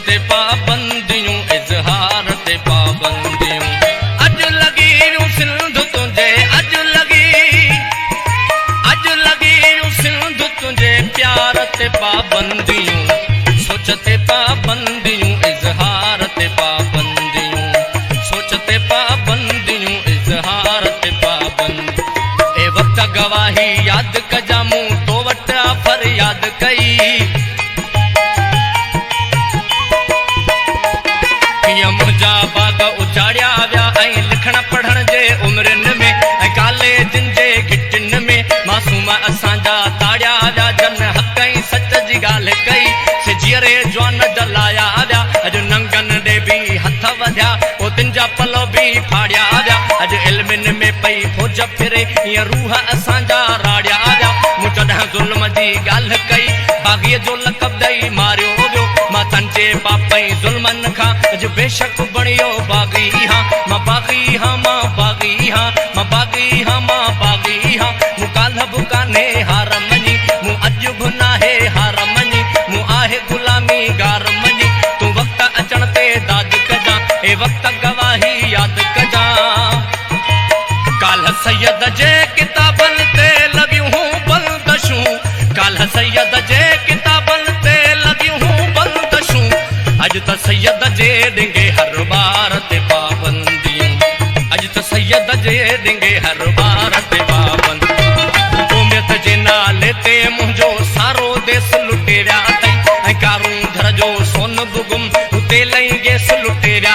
ते पाबंदियूं इज़हार ते पाबंदियूं अज लगी सिंध तुझे अज लगी सिंध तुझे प्यार ते पाबंदियूं सोच ते पाबंदियूं इज़हार ते पाबंदियूं सोच ते पाबंदियूं इज़हार ते पाबंद ए वक्त गवाही याद कजा मूं तो वट फरियाद कई मुझा बाग उजाड़िया विया ऐं लिखण पढ़ण जे उमरिन में ऐं कॉलेजन जे घिटिन में मासूम असांजा ताड़िया विया जन हक़ ऐं सच जी ॻाल्हि कई सिजीअरे जवान जलाया विया अॼु नंगन ॾे बि हथ वधिया पोतिन जा पलो बि फाड़िया विया अॼु इल्मिन में पई फौज फिरे हीअं रूह असांजा राड़िया विया मूं तॾहिं ज़ुल्म जी ॻाल्हि कई बाग़ीअ जो लक़ब ॾेई मारियो वियो मां तंजे पापई ज़ुल्मन खां अॼु बेशक बणियो बाग़ी हां मां बाग़ी हां मां बाग़ी हां मां बाग़ी हां मां बाग़ी हां मूं काल्ह बि कान्हे हार मञी मूं अॼु बि नाहे हार मञी मूं आहे ग़ुलामी गार मञी तूं वक़्तु अचण ते दाद कजां ए वक़्तु गवाही यादि कजां काल्ह सैयद जे किताबनि ते लॻियूं बंदशूं काल्ह सैयद जे किताबनि ते लॻियूं बंदशूं अॼु त सैयद जे ॾिंगे हर बार ते पाबंदियूं अॼु त सैयद जे ॾिंगे हर बार ते पाबंदियूं क़ौमियत जे नाले ते मुंहिंजो सारो देश लुटे विया अथई ऐं कारूं घर जो सोन बि गुम हुते लही गैस लुटे विया